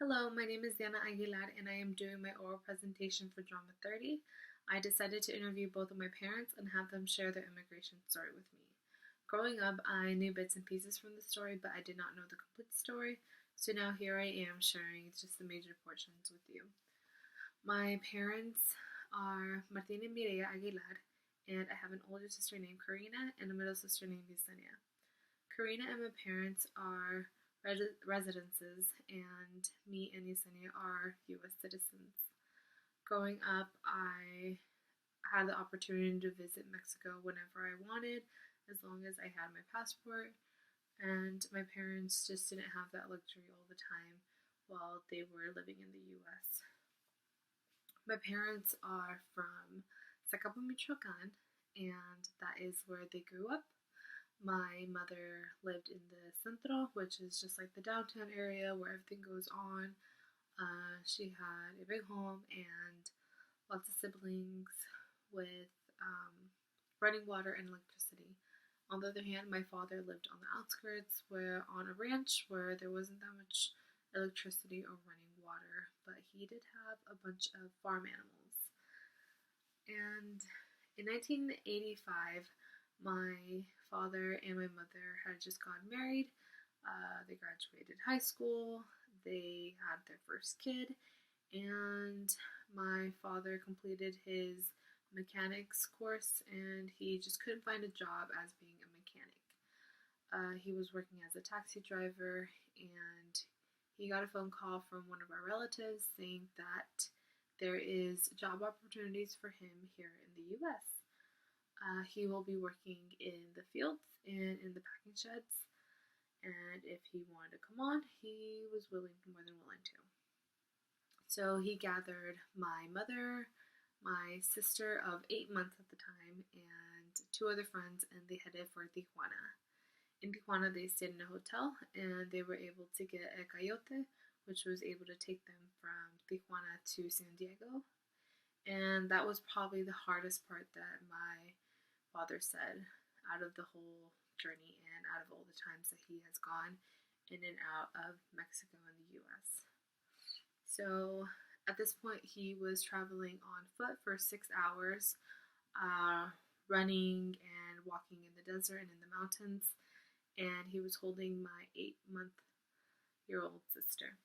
Hello, my name is Diana Aguilar and I am doing my oral presentation for Drama 30. I decided to interview both of my parents and have them share their immigration story with me. Growing up, I knew bits and pieces from the story, but I did not know the complete story, so now here I am sharing just the major portions with you. My parents are Martina and Mireya Aguilar, and I have an older sister named Karina and a middle sister named Yesenia. Karina and my parents are residences, and me and Yesenia are U.S. citizens. Growing up, I had the opportunity to visit Mexico whenever I wanted, as long as I had my passport, and my parents just didn't have that luxury all the time while they were living in the U.S. My parents are from Zacapu, Michoacan, and that is where they grew up. My mother lived in the Centro, which is just like the downtown area where everything goes on. She had a big home and lots of siblings with running water and electricity. On the other hand, my father lived on the outskirts, where on a ranch where there wasn't that much electricity or running water, but he did have a bunch of farm animals. And in 1985, my father and my mother had just gotten married. They graduated high school, they had their first kid, and my father completed his mechanics course and he just couldn't find a job as being a mechanic. He was working as a taxi driver and he got a phone call from one of our relatives saying that there is job opportunities for him here in the US. He will be working in the fields and in the packing sheds, and if he wanted to come on, he was more than willing to. So he gathered my mother, my sister of 8 months at the time, and two other friends, and they headed for Tijuana. In Tijuana, they stayed in a hotel, and they were able to get a coyote, which was able to take them from Tijuana to San Diego. And that was probably the hardest part that my father said out of the whole journey and out of all the times that he has gone in and out of Mexico and the US. So at this point, he was traveling on foot for 6 hours, running and walking in the desert and in the mountains, and he was holding my 8-month-old sister.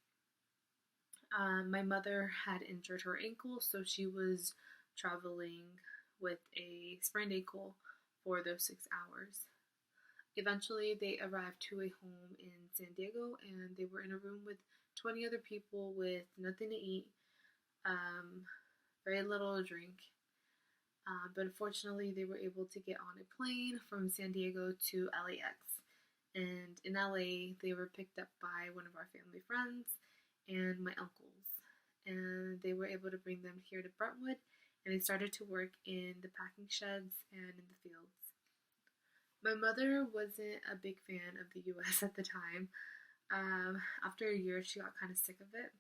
My mother had injured her ankle, so she was traveling with a sprained ankle for those 6 hours. Eventually, they arrived to a home in San Diego, and they were in a room with 20 other people with nothing to eat, very little to drink. But unfortunately, they were able to get on a plane from San Diego to LAX. And in LA, they were picked up by one of our family friends and my uncles. And they were able to bring them here to Brentwood, and they started to work in the packing sheds and in the fields. My mother wasn't a big fan of the US at the time. After a year, she got kind of sick of it.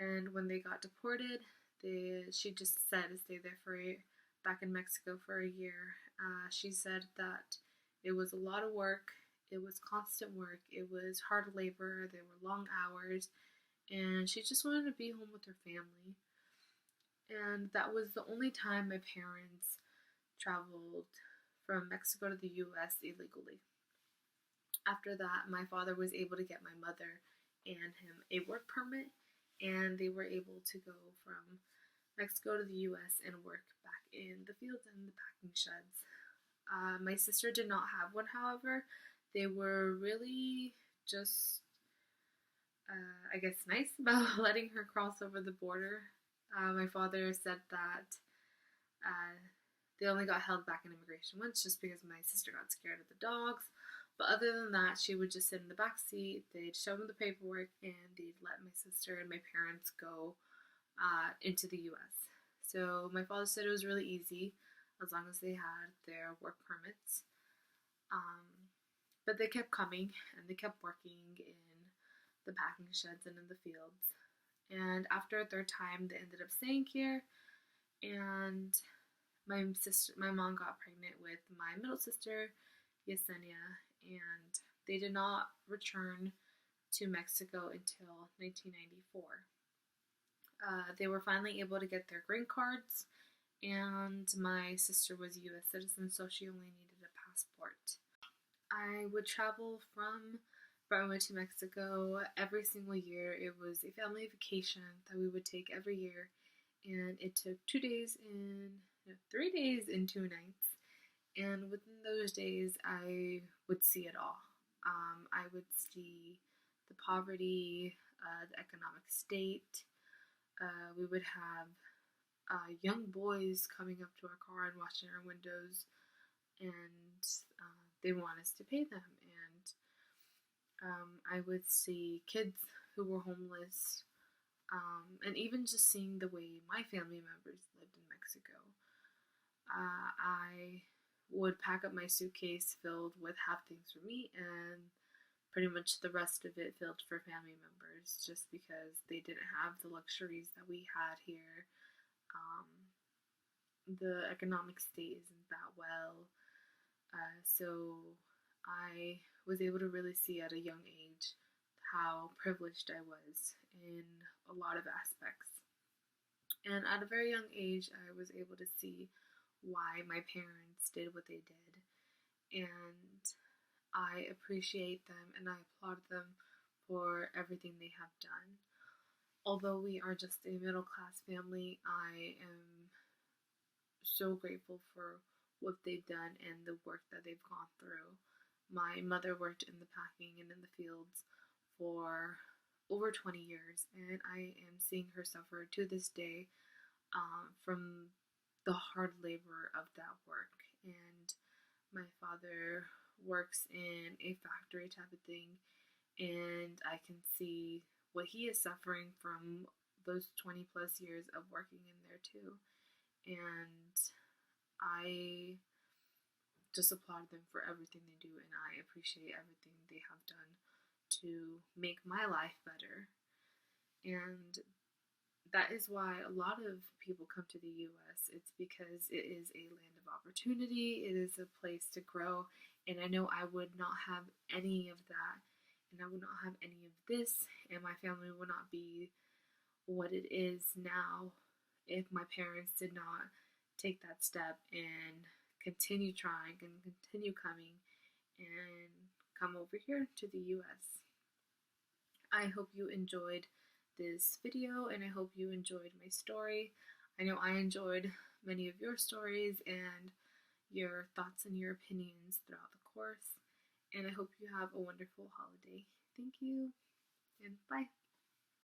And when they got deported, she just decided to stay there back in Mexico for a year. She said that it was a lot of work, it was constant work, it was hard labor, there were long hours, and she just wanted to be home with her family. And that was the only time my parents traveled from Mexico to the US illegally. After that, my father was able to get my mother and him a work permit, and they were able to go from Mexico to the US and work back in the fields and the packing sheds. My sister did not have one, however. They were really just, I guess, nice about letting her cross over the border. My father said that they only got held back in immigration once just because my sister got scared of the dogs. But other than that, she would just sit in the back seat, they'd show them the paperwork, and they'd let my sister and my parents go into the US. So my father said it was really easy as long as they had their work permits. But they kept coming and they kept working in the packing sheds and in the fields. And after a third time, they ended up staying here, and my mom got pregnant with my middle sister, Yesenia, and they did not return to Mexico until 1994. They were finally able to get their green cards, and my sister was a U.S. citizen, so she only needed a passport. I would travel from Burma to Mexico every single year. It was a family vacation that we would take every year, and it took 2 days and no, 3 days and 2 nights. And within those days, I would see it all. I would see the poverty, the economic state. We would have young boys coming up to our car and watching our windows, and they want us to pay them. And I would see kids who were homeless, and even just seeing the way my family members lived in Mexico. I would pack up my suitcase filled with half things for me and pretty much the rest of it filled for family members, just because they didn't have the luxuries that we had here. Um, the economic state isn't that well. So I was able to really see at a young age how privileged I was in a lot of aspects. And at a very young age, I was able to see why my parents did what they did. And I appreciate them and I applaud them for everything they have done. Although we are just a middle class family, I am so grateful for what they've done and the work that they've gone through. My mother worked in the packing and in the fields for over 20 years, and I am seeing her suffer to this day from the hard labor of that work. And my father works in a factory type of thing, and I can see what he is suffering from those 20 plus years of working in there too. And I just applaud them for everything they do, and I appreciate everything they have done to make my life better. And that is why a lot of people come to the US. It's because it is a land of opportunity, it is a place to grow, and I know I would not have any of that, and I would not have any of this, and my family would not be what it is now if my parents did not take that step and continue trying and continue coming and come over here to the US. I hope you enjoyed this video and I hope you enjoyed my story. I know I enjoyed many of your stories and your thoughts and your opinions throughout the course, and I hope you have a wonderful holiday. Thank you and bye.